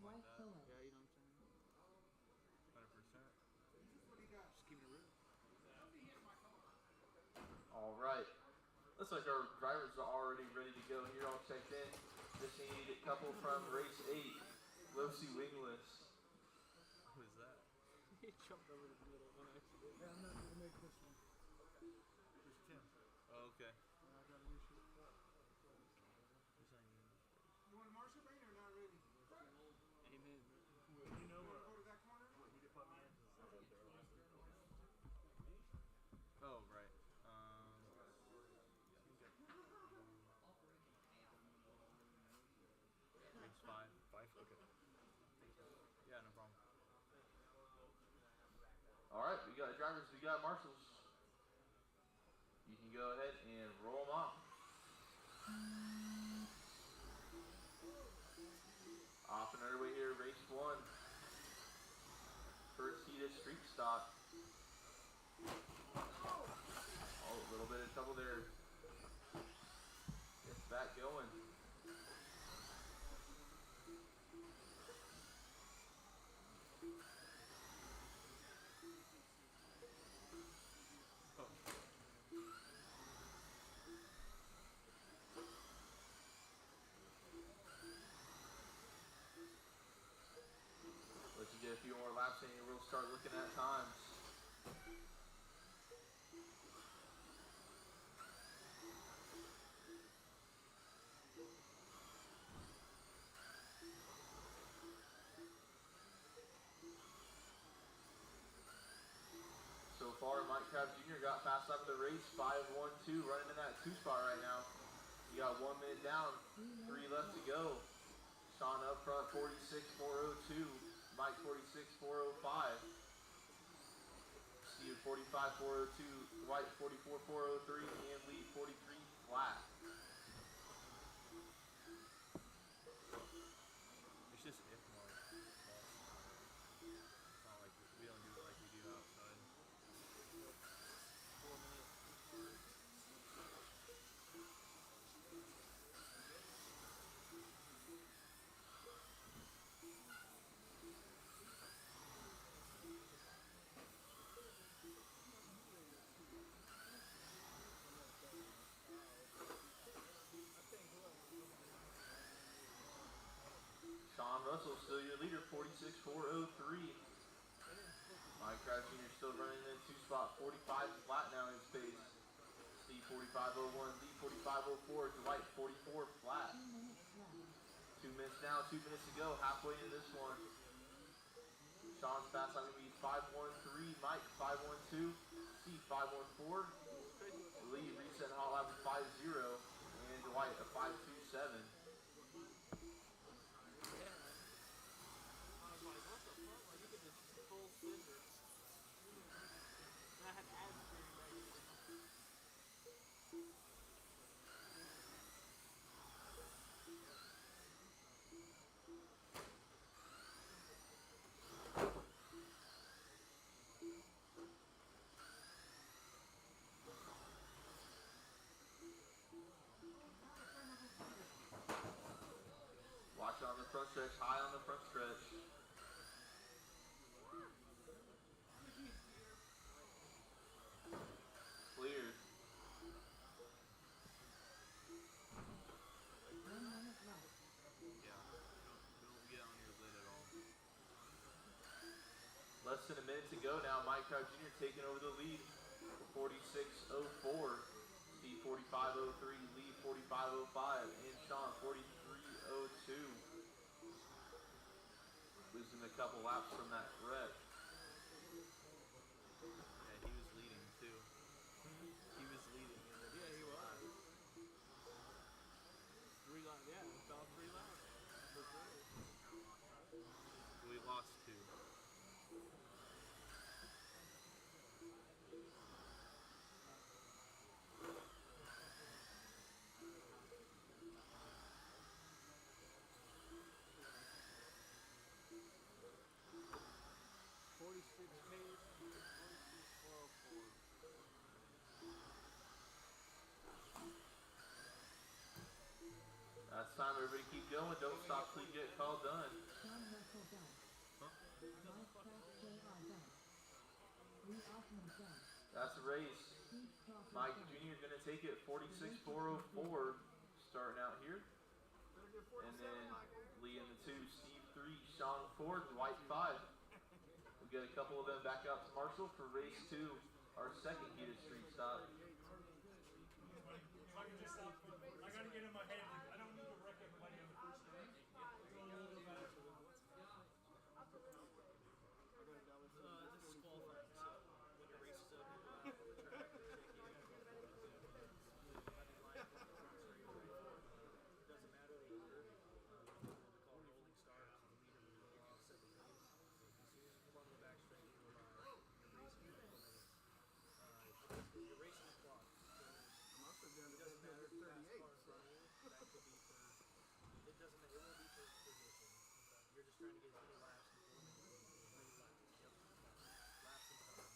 something like that. Yeah, you know what I'm saying? 100%. Just keeping it real. All right. Looks like our drivers are already ready to go here, all checked in. Just need a couple from race 8, Losi Wingless. Who is that? He jumped over the middle on accident. Yeah, I'm not going to make this one. Who's Tim? Oh, okay. I got an issue. Who's on you? You want a Marshall Rain or not really? Amen. You know go to that corner? You can put me in. Oh, right. Race 5. 5? Okay. Yeah, no problem. All right, we got drivers, we got marshals. You can go ahead and roll them off. Off and underway here, race 1. First heat of street stock. Oh, a little bit of trouble there. Gets that going. Let you get a few more laps in and we'll start looking at times. So far, Mike Krabs Jr. got fast up the race, 5-1-2, running in that 2 spot right now. You got 1 minute down, 3 left to go. Sean up front, 46.402. Mike 46.405. Steve 45.402. Dwight 44.403. And Lee 43 flat. It's just if mark. It's not like we don't do it like we do outside. 4 minutes. Sean Russell still your leader, 46.403. Mike Krabs Jr. still running in 2 spot, 45 flat now in his pace. Steve 45.01, Lee 45.04, Dwight 44 flat. 2 minutes now, 2 minutes to go, halfway into this one. Sean's fast line going to be 5.13, Mike 5.12, Steve 5.14, Lee reset hot lap with 5.0, and Dwight a 5.27. I was like, what the fuck? Like, you could just full slender. And I had ads for Watch it on the front stretch, high on the front stretch. Clear. Yeah. Don't get on your lid at all. Less than a minute to go now. Mike Krabs Jr. taking over the lead. 46.04. Steve 45.03. Lee 45.05. And Sean 43.02. Losing a couple laps from that wreck. Yeah, he was leading too. He was leading. Yeah, he was. 3 laps. Yeah, about 3 laps. For sure. We lost 2. That's time, everybody keep going. Don't stop till you get called done. That's the race. Mike Jr. going to take it 46.404 starting out here. Better get And 47, then Michael. Lee in the 2, Steve 3, Sean 4, Dwight 5. We've got a couple of them back out to Marshall for race 2, our second heated street stop. If I can just stop, I gotta get in my head. Like, I don't need to wreck everybody on the first day. This is qualifying, so when your race is over, we'll track and check you. It doesn't matter the order. What we call rolling start. The leader will set the pace. As soon as you come onto the back straight, you're racing for 4 minutes. You're racing the clock. So it doesn't matter if you pass car in front of you. That could be for. It doesn't matter. It won't be for position. You're just trying to get as many laps in 4 minutes as you can. Yep. Laps and time.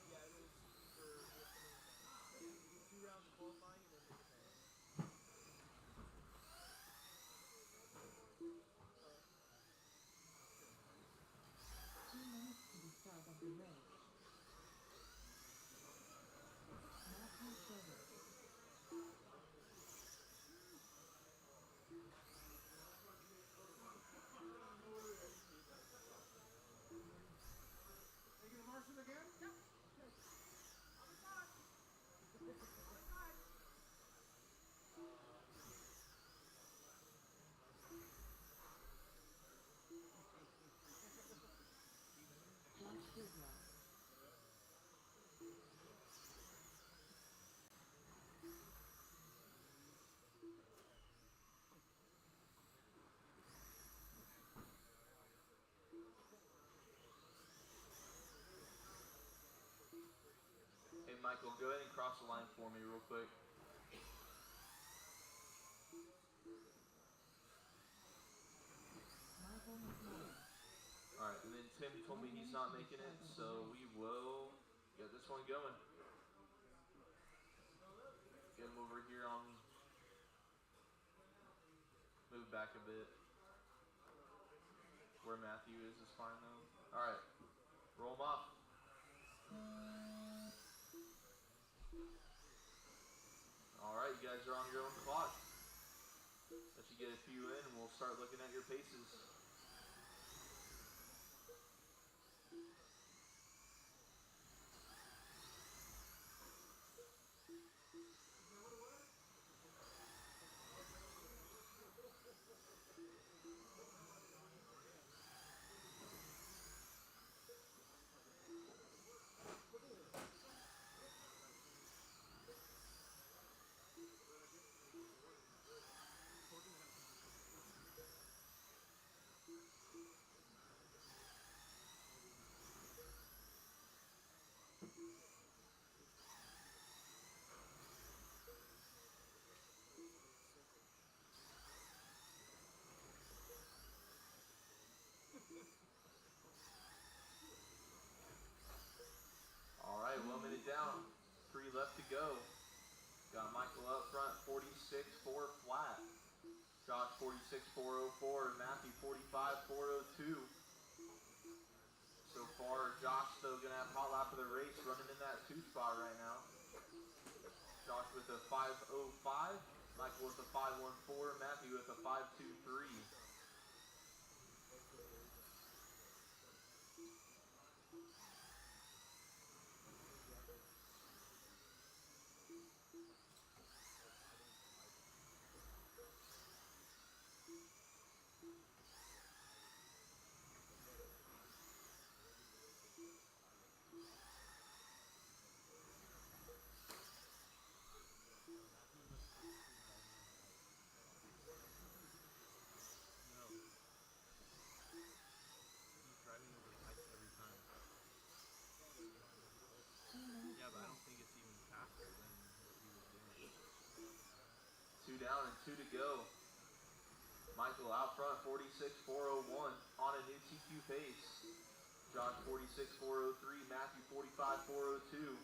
Yeah, it is for you have to do 2 rounds of qualifying and then make a pass. Taking the Marshall again? Yep. Hey, Michael, go ahead and cross the line for me real quick. Alright, and then Tim told me he's not making it, so we will get this one going. Get him over here on. Move back a bit. Where Matthew is fine though. Alright, roll him off. Alright, you guys are on your own clock. Let you get a few in and we'll start looking at your paces. Alright, 1 minute down. 3 left to go. Got Michael up front, 46.4 flat. Josh 46.404 and Matthew 45.402. So far, Josh still gonna have hot lap of the race, running in that 2 spot right now. Josh with a 5.05, Michael with a 5.14, Matthew with a 5.23. Yeah, but I don't think it's even faster than what he was doing. 2 down and 2 to go. Michael out front, 46.401 on a new TQ pace. Josh 46.403, Matthew 45.402.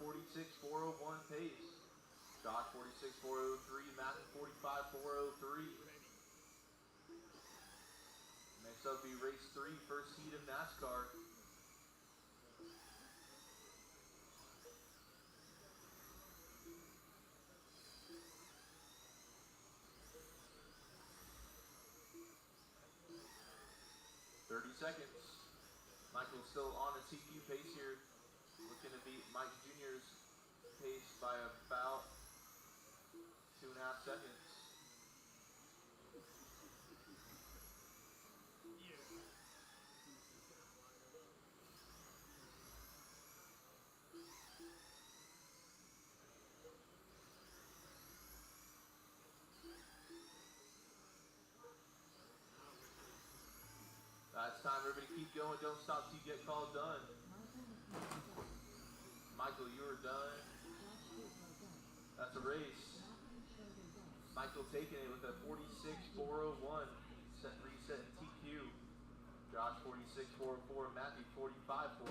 46.401 pace. Josh 46.403, Matthew 45.403. Next up will be race 3, first heat of NASCAR. Seconds. Michael's still on a TQ pace here, looking to beat Mike Jr.'s pace by about 2.5 seconds. It's time, everybody keep going, don't stop till you get called done. Michael, you are done. That's a race. Michael taking it with a 46.401, reset in TQ. Josh 46.404, Matthew 45.404.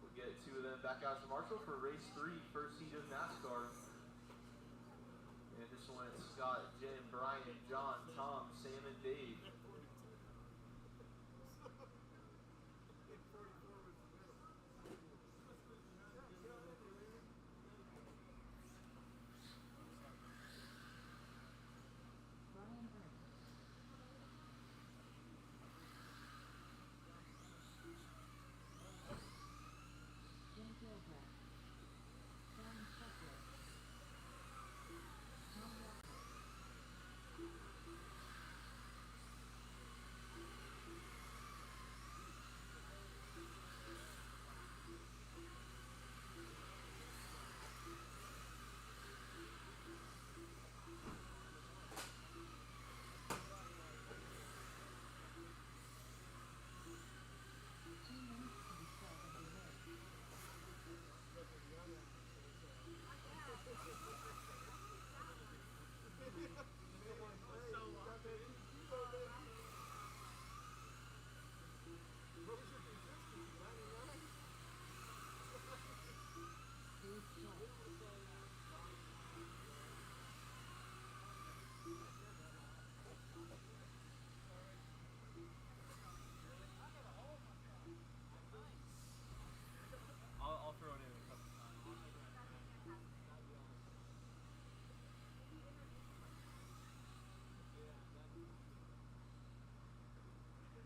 We'll get two of them back out to Marshall for race 3, first heat of NASCAR. And this one is Scott, Jim, Brian, John, Tom, Sam, and Dave. I'll throw it in a couple times.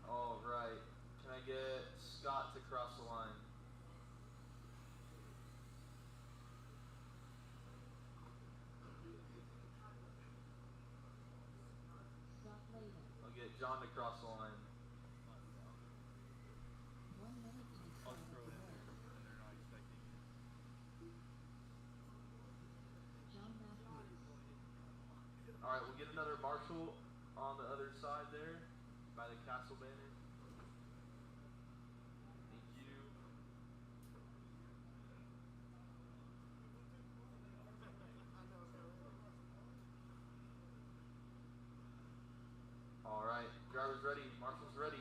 All right, can I get Scott to cross the line? I'll get John to cross the line. I'll throw it in there when they're not expecting it. All right, we'll get another Marshall on the other side there by the castle banner. Thank you. All right, driver's ready, Marshall's ready.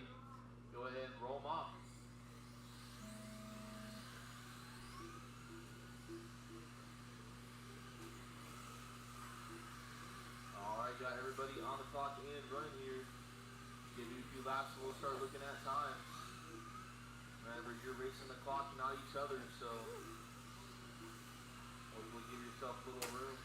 Go ahead and roll them off. All right, got everybody on the clock and running here. Give you a few laps and we'll start looking at times. Remember, you're racing the clock, not each other, so hopefully give yourself a little room.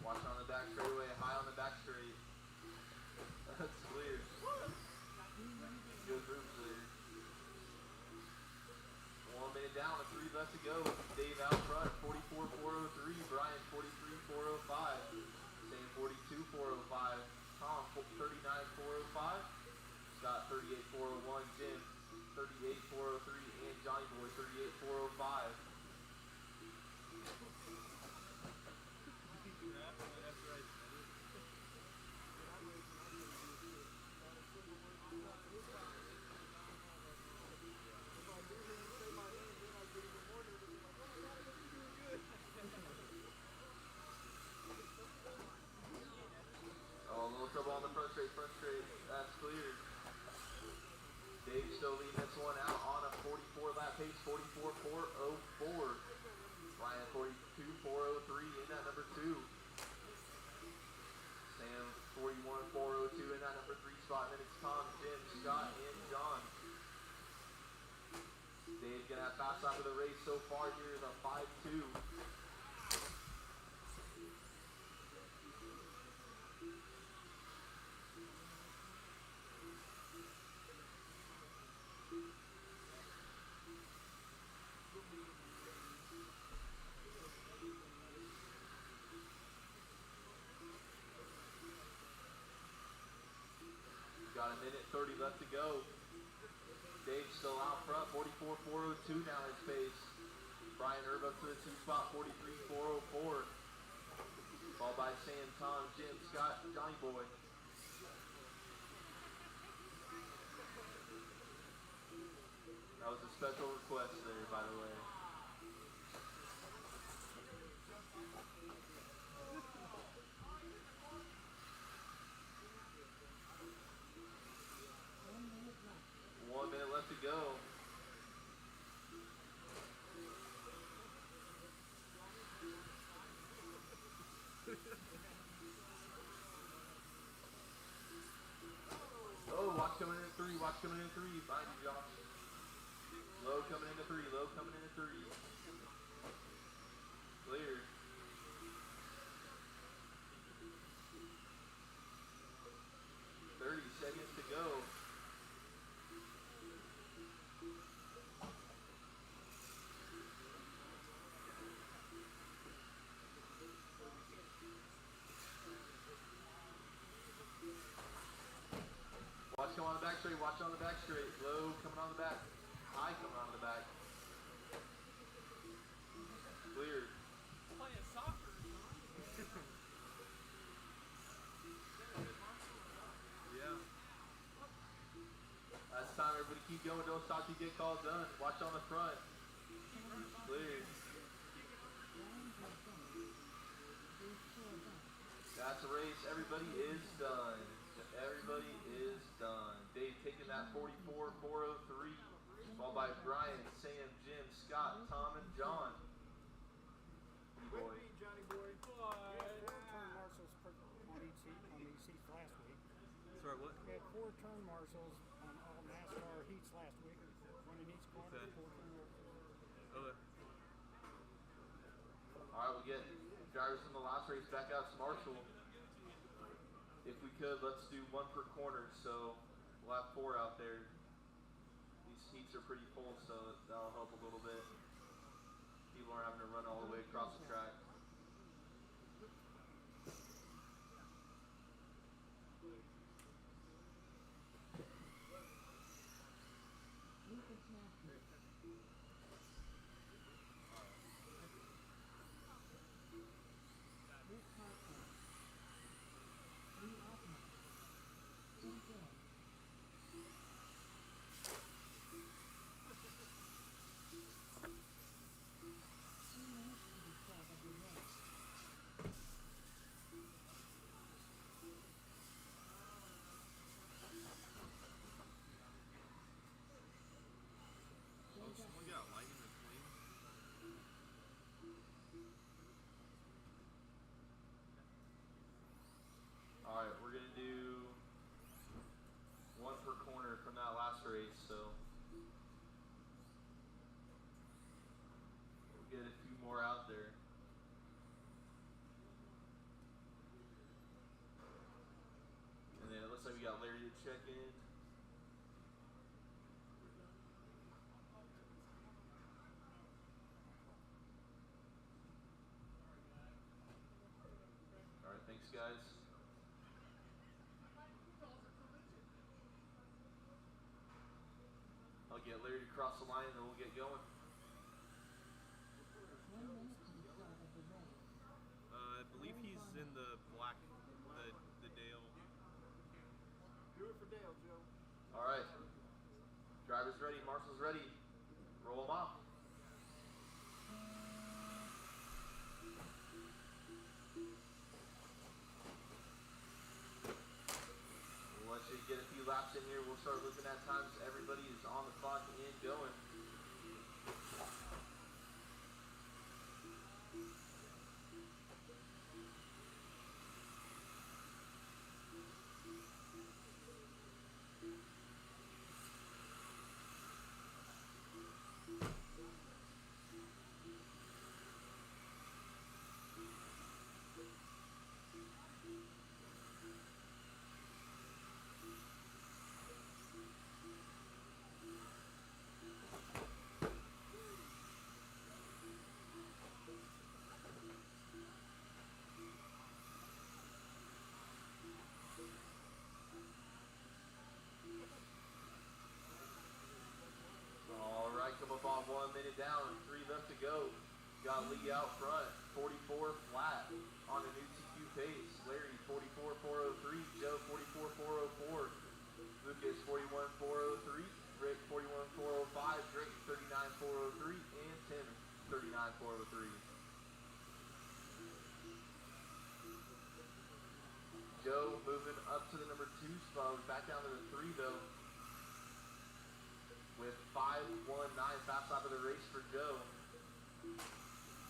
Watch on the back straightaway, high on the back straight. That's clear. Good group clear. 1 minute down, with 3 left to go. Dave out front, 44.403. Brian, 43.405. Sam, 42.405. Tom, 39.405. Scott 38-401, Jim 38-403, and Johnny Boy 38-405. Oh, a little trouble on the front straight, that's cleared. Dave still leading this one out on a 44 lap pace, 44-404. Ryan 42-403 in that number 2. Sam 41-402 in that number 3 spot. And then it's Tom, Jim, Scott, and John. Dave's gonna have fast lap of the race so far here is a 5-2. Got a minute 30 left to go. Dave's still out front, 44-402 now his pace. Brian Erb up to the 2 spot, 43-404. Followed by Sam, Tom, Jim, Scott, Johnny Boy. That was a special request there, by the way. One minute left to go. Oh, watch coming in at 3, watch coming in at 3. Behind you, Josh. Low coming into 3, low coming into 3. Clear. Seconds to go. Watch come on the back straight, watch on the back straight. Low coming on the back. High coming on the back. Clear. Playing soccer. Yeah. Last time, everybody keep going, don't stop till you get called done. Watch on the front. Clear. That's a race, everybody is done. Everybody is done. Dave taking that 44-403. Followed by Brian, Sam, Jim, Scott, Tom, and John. Boy. Johnny Boy. Four turn marshals on each heat on these heats last week. Sorry, what? We had 4 turn marshals on all NASCAR heats last week. One in each corner, Okay. 4 turn marshals. Okay. Alright, we'll get drivers from the last race back out to Marshall. If we could, let's do 1 per corner, so we'll have 4 out there. These heats are pretty full, so that'll help a little bit. People aren't having to run all the way across the track. Oh, someone got lightning McQueen. Alright, we're gonna do 1 per corner from that last race, so we'll get a few more out there. And then it looks like we got Larry to check in. Alright, thanks guys. I'll get Larry to cross the line and then we'll get going. 1 minute to the start of the race. I believe he's in the black, the Dale. Do it for Dale, Joe. All right. Driver's ready. Marshall's ready. Roll them off. Once you get a few laps in here, we'll start looking at times. Everybody is on the clock and going. Come up on 1 minute down, 3 left to go. Got Lee out front, 44 flat on a new TQ pace. Larry 44.403, Joe 44.404, Lucas 41.403, Rick 41.405, Drake 39.403, and Tim 39.403. Joe moving up to the number 2 spot, back down to the 3 though. With 5.19 fast lap of the race for Joe.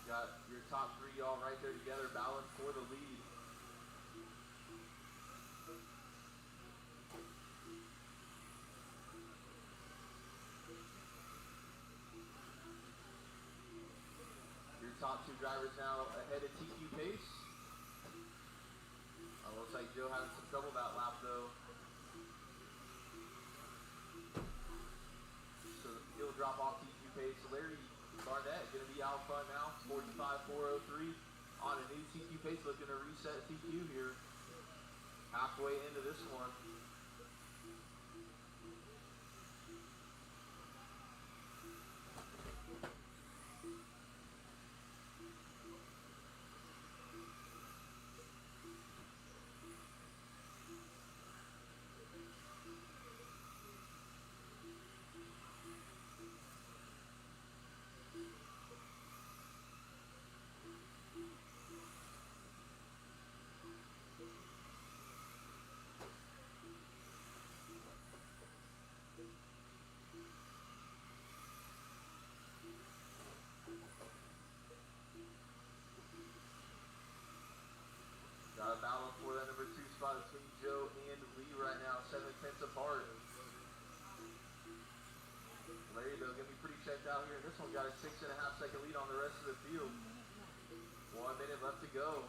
Got your top 3 all right there together, battling for the lead. Your top 2 drivers now ahead of TQ pace. Looks like Joe had some trouble that lap though. He'll drop off TQ pace. Larry Barnett going to be out front now, 45.403 on a new TQ pace, looking to reset TQ here halfway into this one. Got a battle for that number 2 spot between Joe and Lee right now, 7 tenths apart. Larry though gonna be pretty checked out here, and this one got a 6.5 second lead on the rest of the field. 1 minute left to go.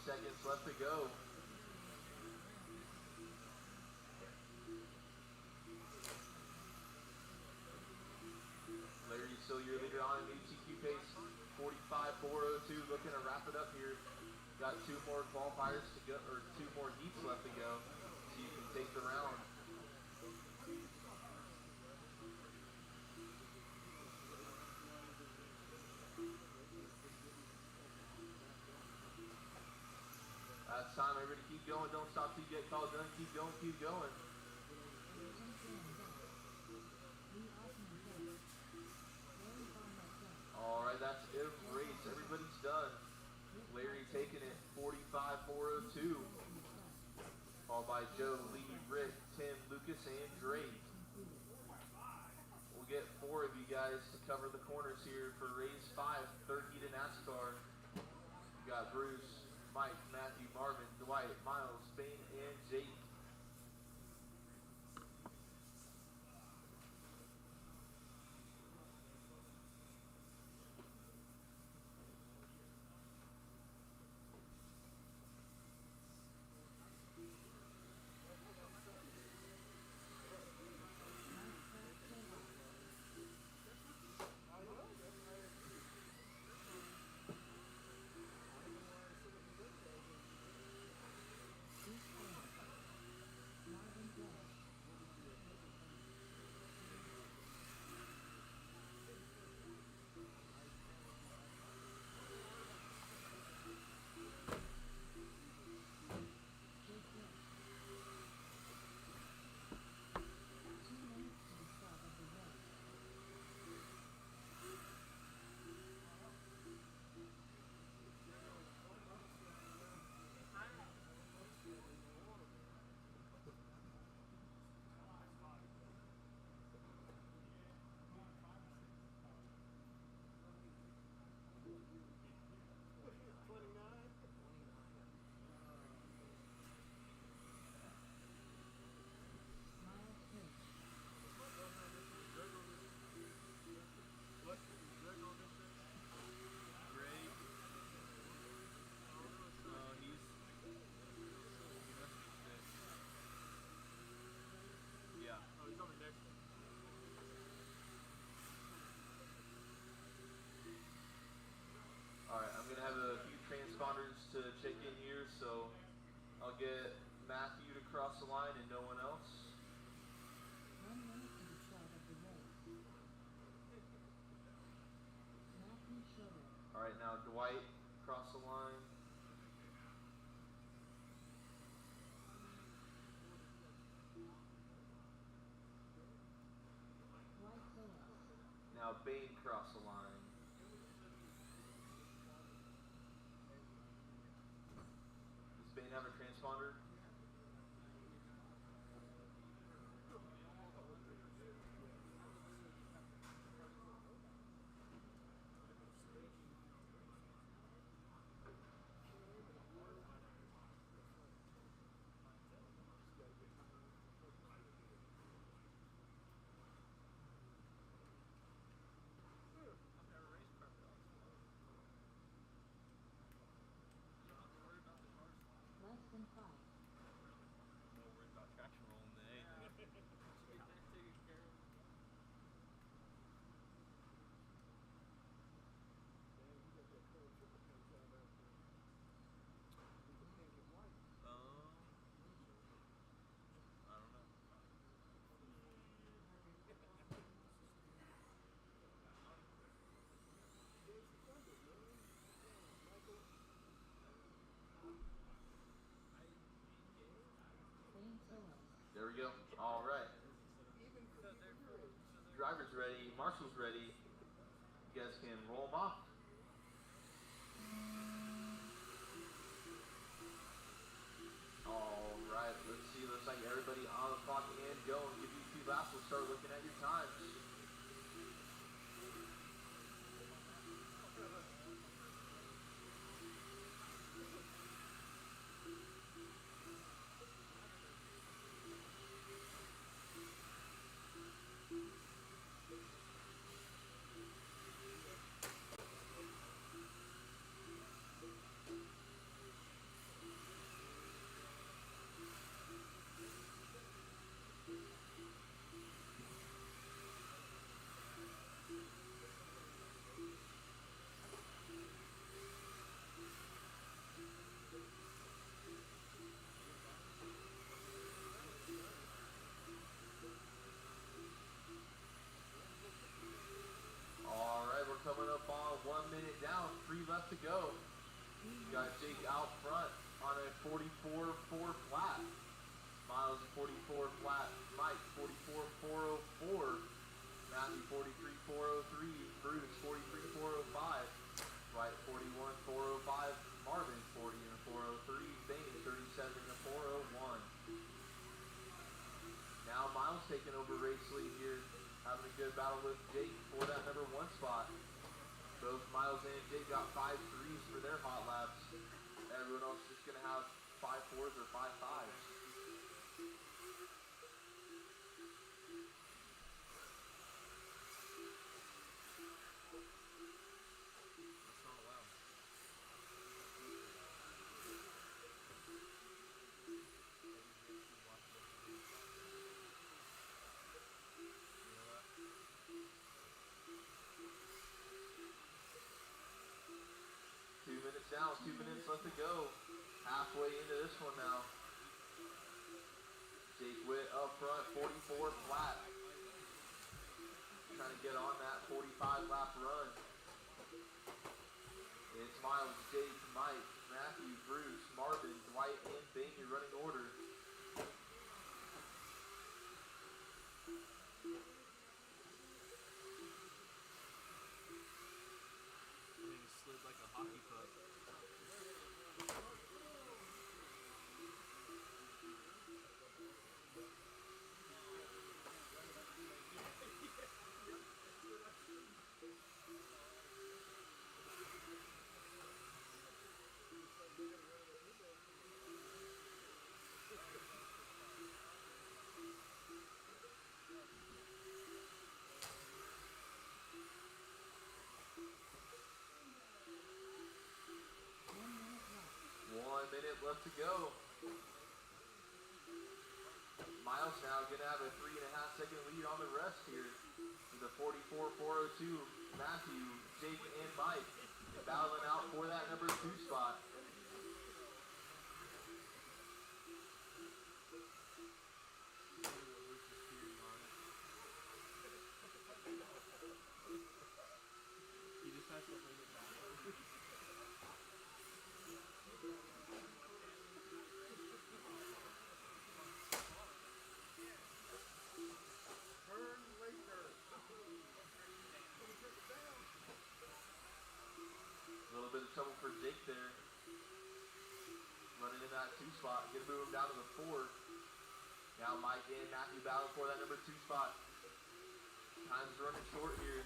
Seconds left to go. Larry still your leader on a new TQ pace, 45.402, looking to wrap it up here. Got 2 more qualifiers to go, or 2 more heats left to go, so you can take the round. That's time, everybody keep going, don't stop till you get called done, keep going, keep going. Alright, that's it race, everybody's done. Larry taking it, 45.402. Followed by Joe, Lee, Rick, Tim, Lucas, and Drake. We'll get 4 of you guys to cover the corners here for race 5, 3rd heat of NASCAR. We got Bruce, Mike, Matthew, Marvin, Dwight, Miles, Spain, and Jake. get Matthew to cross the line and no one else. 1 minute to the start of the race. Matthew Schroeder. All right, now Dwight cross the line. Dwight Phillips. Now Bain cross the line. Does Bain have a transponder? Less than 5. No worries about traction rolling than anything. I don't know. Bain Phillips. There we go. All right. Driver's ready. Marshall's ready. You guys can roll them off. All right. Let's see. Looks like everybody on the clock and go and give you 2 laps. We'll start looking at your times. All right, we're coming up on 1 minute down, 3 left to go. You got Jake out front on a 44.4 flat. Miles 44 flat. Mike 44.404. Matthew 43.403. Bruce 43.405. Dwight 41.405. Marvin 40.403. Bain 37.401. Now Miles taking over race lead here, having a good battle with Jake for that number 1 spot. Both Miles and Jake got 5 3s for their hot laps. Everyone else is just going to have 5 4s or 5 5s. That's not allowed. 2 minutes down, 2 minutes left to go. Halfway into this one now. Jake Witt up front, 44 flat. Trying to get on that 45 lap run. It's Miles, Jake, Mike, Matthew, Bruce, Marvin, Dwight, and Bain, your running order. I think he slid like a hockey puck. Minute left to go. Miles now going to have a 3.5 second lead on the rest here. With a 44.402, Matthew, Jake, and Mike battling out for that number 2 spot. that 2 spot. Gonna move him down to the 4. Now Mike and Matthew battle for that number 2 spot. Time's running short here.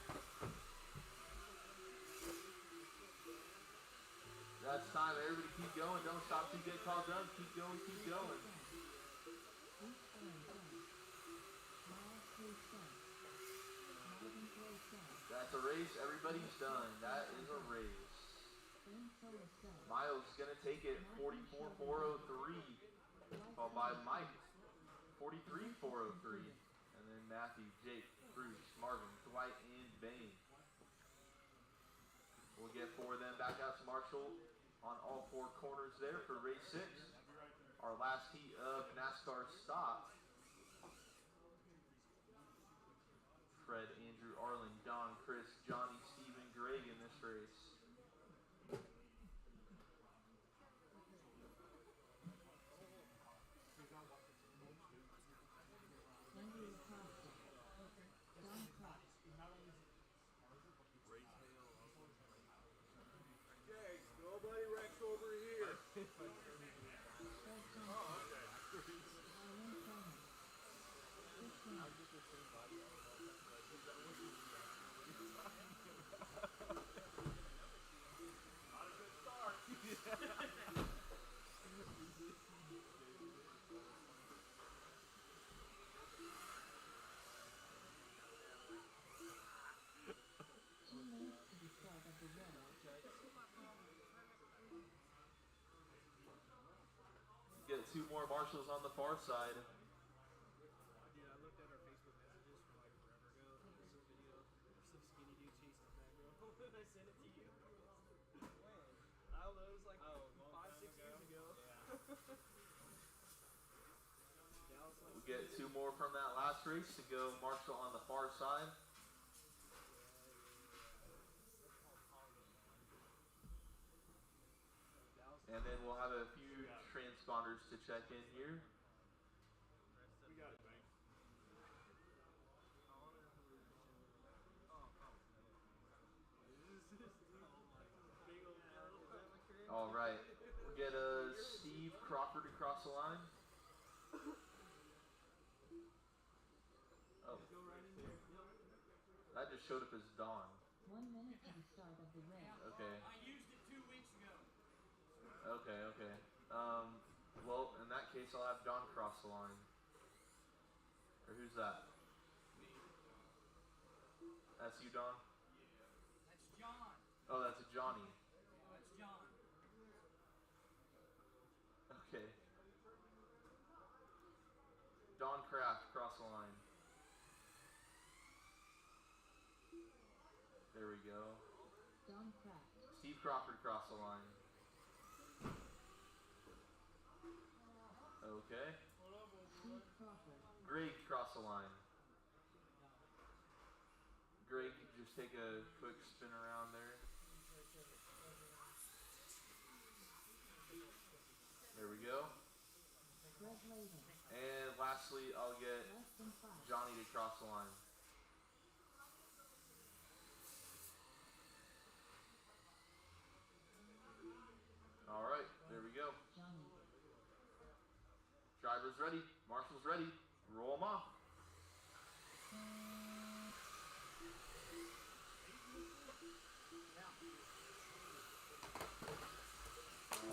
That's time. Everybody keep going. Don't stop till you get called done. Keep going. Keep going. That's a race. Everybody's done. That is a race. Miles is going to take it 44.403. Followed by Mike 43.403. And then Matthew, Jake, Bruce, Marvin, Dwight, and Bane. We'll get 4 of them back out to Marshall on all 4 corners there for race 6. Our last heat of NASCAR stop. Fred, Andrew, Arlen, Don, Chris, Johnny, Steven, Greg in this race. Nobody Rex over here. Get 2 more Marshalls on the far side. Dude, I looked at our Facebook messages from like forever ago. There's some video of some skinny dude chasing a fat girl. And I sent it to you. When? I don't know. It was like 5-6 years ago. Yeah. We get 2 more from that last race to go Marshall on the far side. And then we'll have a few transponders to check in here. We got it, man. All right. We'll get Steve Crawford across the line. Oh. That just showed up as Dawn. 1 minute to the start of the race. Okay. I used it 2 weeks ago. Okay, okay. Well, in that case, I'll have John cross the line. Or who's that? That's you, Don? That's John. Oh, that's a Johnny. That's John. Okay. Don Kraft, cross the line. There we go. Don Kraft. Steve Crawford, cross the line. Okay. Steve Crawford. Greg, cross the line. Greg, just take a quick spin around there. There we go. Greg Layton. And lastly, I'll get Less than 5. Johnny to cross the line. All right, there we go. Johnny. Driver's ready. Marshall's ready. Roll them off.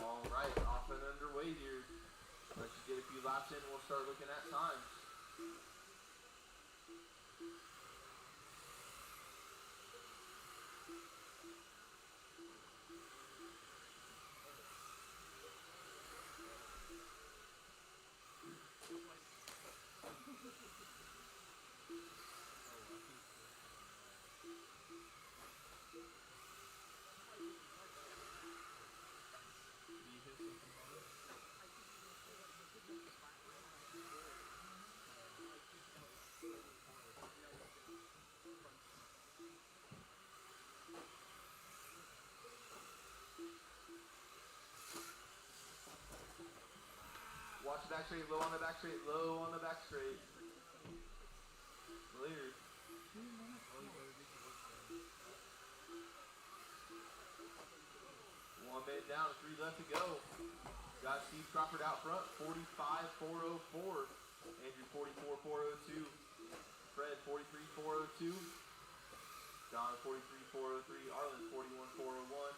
All right, off and underway here. Let you get a few laps in and we'll start looking at times. Watch the back straight, low on the back straight, low on the back straight. Clear. 2 minutes left. 1 minute down, 3 left to go. Got Steve Crawford out front, 45-404. Andrew 44-402. Fred 43-402. Don 43-403. Arlen 41-401.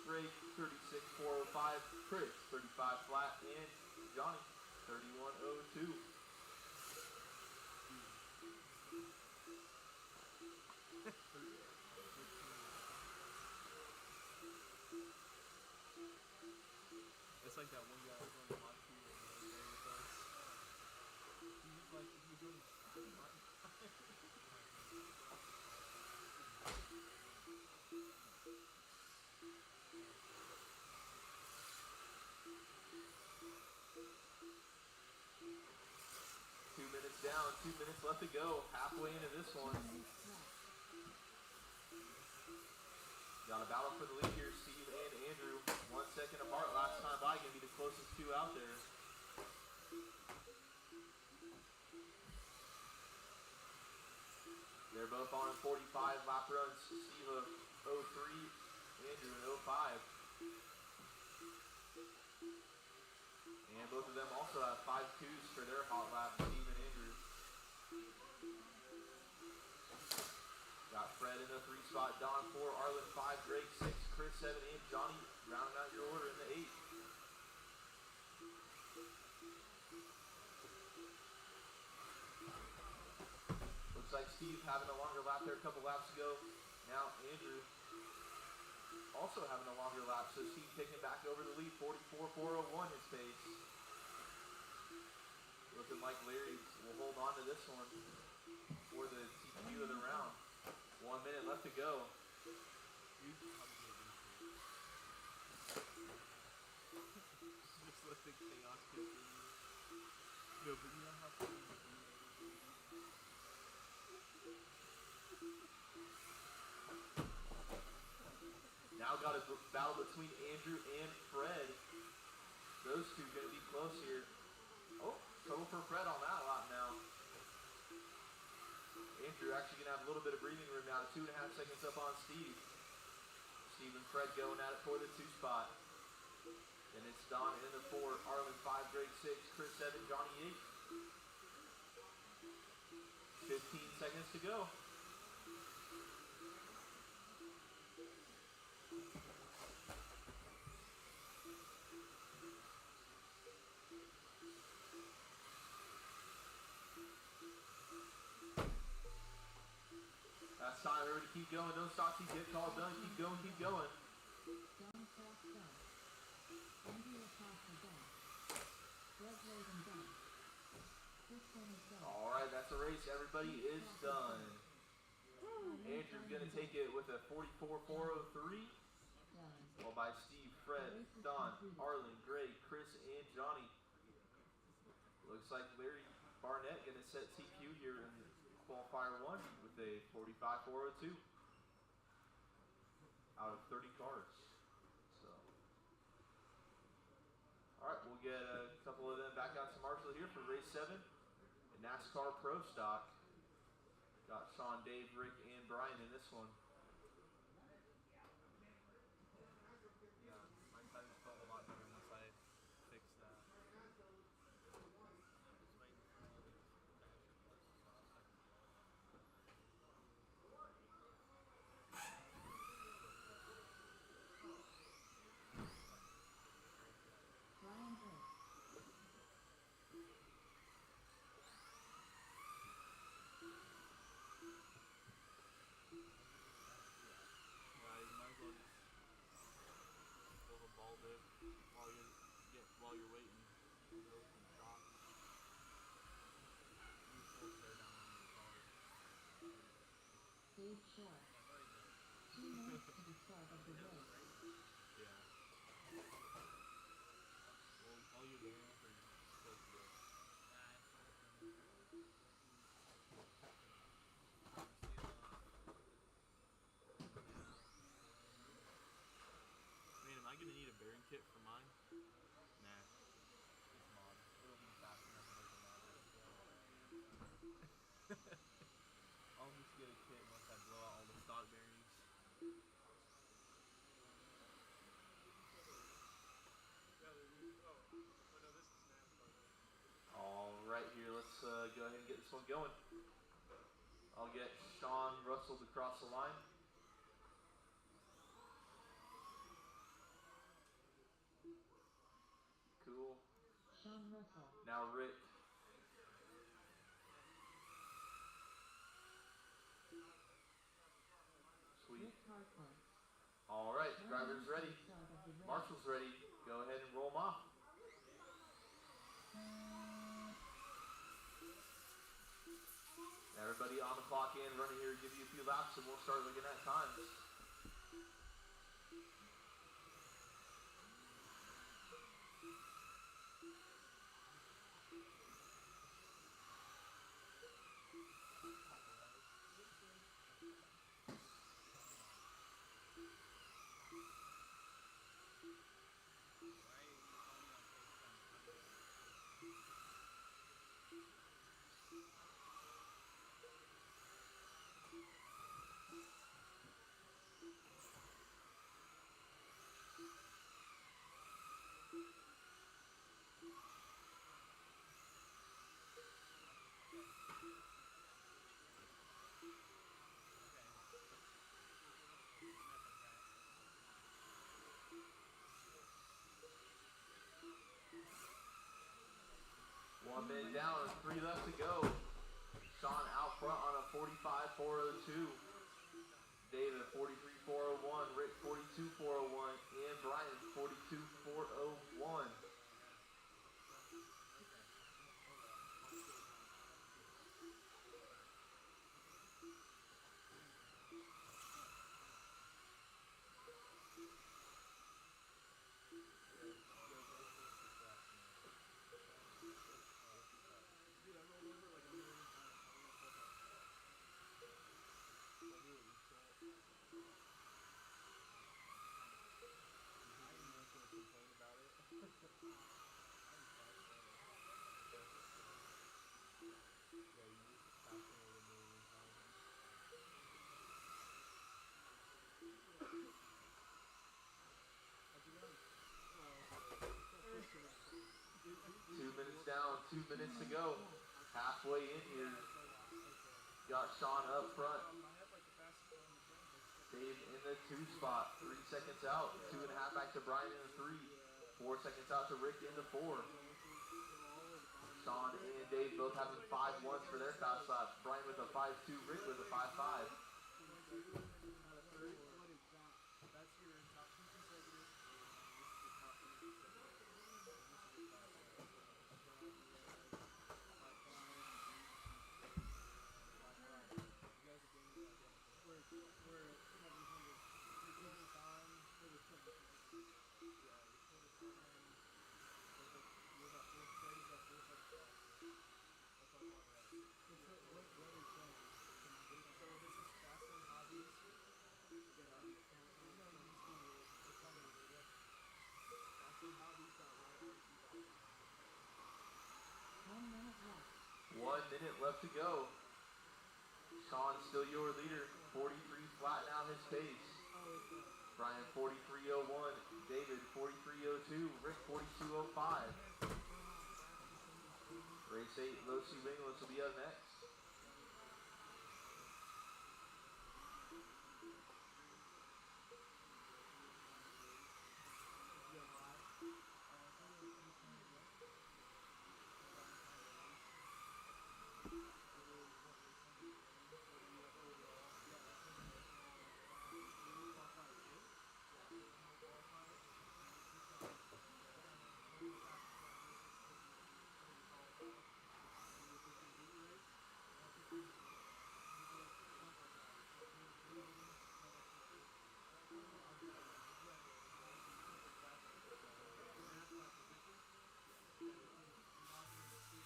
Drake 36-405. Chris 35 flat. And Johnny 31-02. It's like that one guy who was on the live stream and was there with us. He was like, he was doing Two minutes down, 2 minutes left to go. Halfway into this one. Got a battle for the lead here, Steve and Andrew. 1 second apart last time by, gonna be the closest two out there. They're both on 45 lap runs. Steve a 03, Andrew an 05. And both of them also have 5.2s for their hot lap, Steve and Andrew. Got Fred in the 3 spot, Don 4, Arlen 5, Drake 6, Chris 7, and Johnny rounding out your order in the 8. Looks like Steve having a longer lap there a couple laps ago. Now Andrew also having a longer lap, so Steve taking back over the lead, 44-401 his pace. Looking like Larry will hold on to this one for the TQ of the round. 1 minute left to go. just let the chaos continue. No, but you know how Now got a battle between Andrew and Fred. Those two going to be close here. Oh, trouble for Fred on that lap now. Andrew actually going to have a little bit of breathing room now. 2.5 seconds up on Steve. Steve and Fred going at it for the 2 spot. Then it's Don in the 4, Arlen 5, Drake 6, Chris 7, Johnny 8. 15 seconds to go. That's time, everybody keep going. Don't stop, keep get called done. Keep going, keep going. Don Cross done. Andrew Acosta done. Fred Raven done. This one is done. All right, that's a race. Everybody is done. Andrew's going to take it with a 44-403. Done. Followed by Steve, Fred, Don, Arlen, Greg, Chris, and Johnny. Looks like Larry Barnett going to set TQ here in qualifier 1 with a 45-402 out of 30 cars. So, all right, we'll get a couple of them back out to Marshall here for race 7 in NASCAR Pro Stock. Got Sean, Dave, Rick, and Brian in this one. yeah, my time felt a lot better once I fixed that. Brian Drake. Yeah, you might as well just throw the ball there while you're waiting. Throw some shots. You full tear down on your car. Dave Short. 2 minutes to the start of the race. Yeah. Well, while you're there, you're supposed to go. Man, am I gonna need a bearing kit for mine? Nah. It's mod. It'll be fast enough, it doesn't matter. I'll just get a kit once I blow out all the stock bearings. let's go ahead and get this one going. I'll get Sean Russell to cross the line. Cool. Sean Russell. Now Rick. Sweet. Rick Harcourt. All right, driver's ready. Start of the race. Marshall's ready. Go ahead and roll them off. Everybody on the clock in, running here, give you a few laps, and we'll start looking at times. One minute down, 3 left to go. Sean out front on a 45.402. David 43.401. Rick 42.401. And Brian 42.401. Down, 2 minutes to go. Halfway in here. Got Sean up front. Dave in the 2 spot. 3 seconds out. 2.5 back to Brian in the 3. 4 seconds out to Rick in the 4. Sean and Dave both having 5.1s for their fast lap. Brian with a 5.2. Rick with a 5.5. Minute left to go. Sean still your leader. 43 flat now his pace. Brian 43.01. David 43.02. Rick 42.05. Race 8 Low C Wingless will be up next.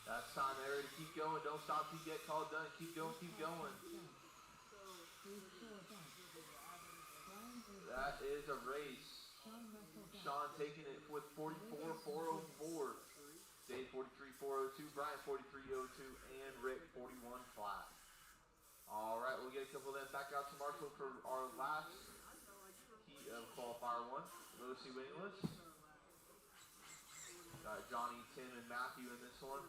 That's time there to keep going. Don't stop till you get called done. Keep going, keep going. That is a race. Sean taking it with 44.404. Dave 43.402. Brian 43.02. And Rick 41 flat. All right, we'll get a couple of them back out to Marshall for our last heat of qualifier 1. Low C wingless. Got Johnny, Tim, and Matthew in this one.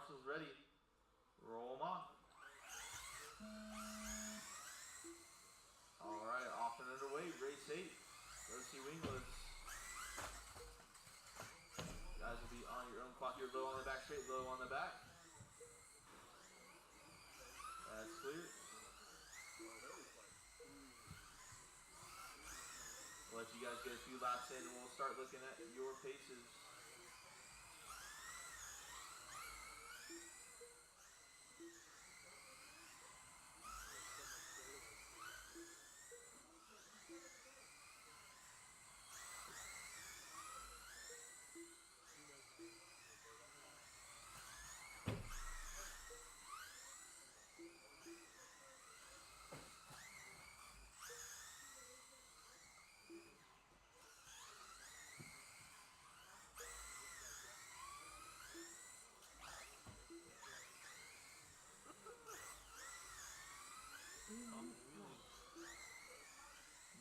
marshals ready. Roll them on. Alright, off and underway. Race 8. Rosie Wingless. Guys will be on your own clock. You're low on the back straight, low on the back. That's clear. We'll let you guys get a few laps in and we'll start looking at your paces.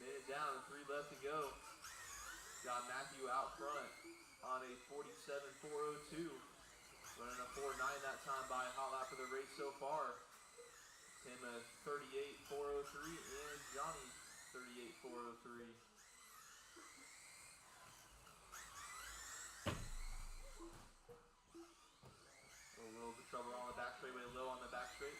Minute down, 3 left to go. Got Matthew out front on a 47.402. Running a 4.9 that time by hot lap of the race so far. Tim a 38.403 and Johnny 38.403. A little bit of trouble on the back straight, way low on the back straight.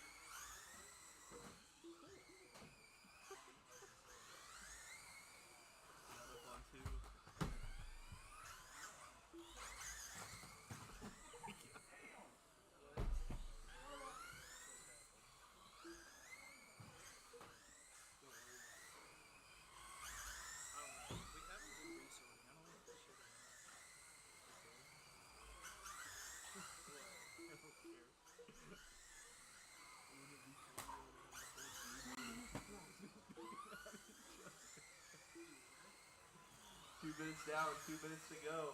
Two minutes down, 2 minutes to go.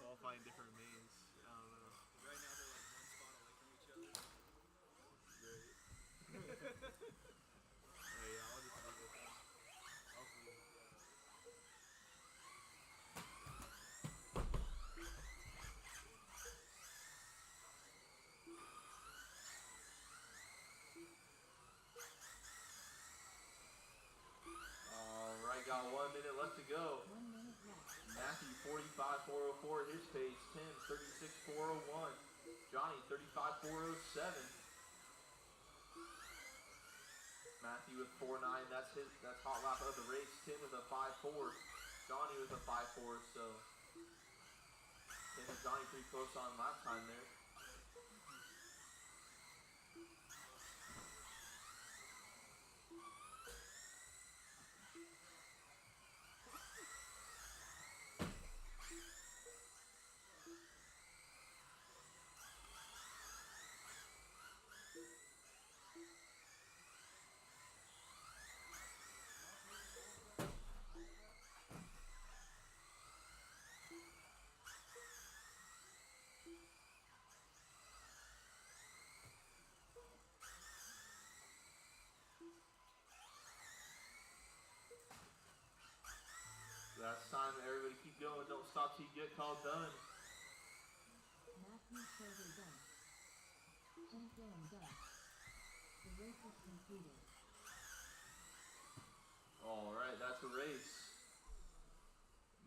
Qualifying different mains. I don't know. Right now they're like one spot away from each other. Great. Oh yeah, I'll just leave it then. I'll leave it. Alright, got 1 minute left to go. 1 minute left. Matthew 45.404 his pace. Tim 36.401. Johnny 35.407. Matthew with 4.9. That's hot lap of the race. Tim with a 5.4. Johnny with a 5.4. So Tim and Johnny pretty close on lap time there. Last time, everybody keep going. Don't stop till you get called done. Matthew Schroeder done. Tim Dillon done. The race is completed. Alright, that's the race.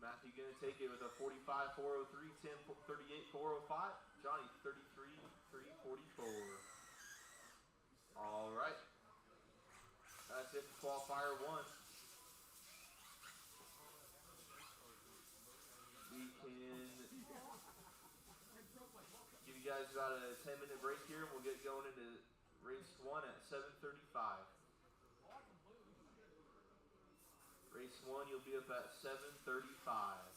Matthew gonna take it with a 45.403, Tim 38.405, Johnny 33.344. Alright. That's it for qualifier 1. We can give you guys about a 10-minute break here and we'll get going into race 1 at 7:35. Race 1, you'll be up at 7:35.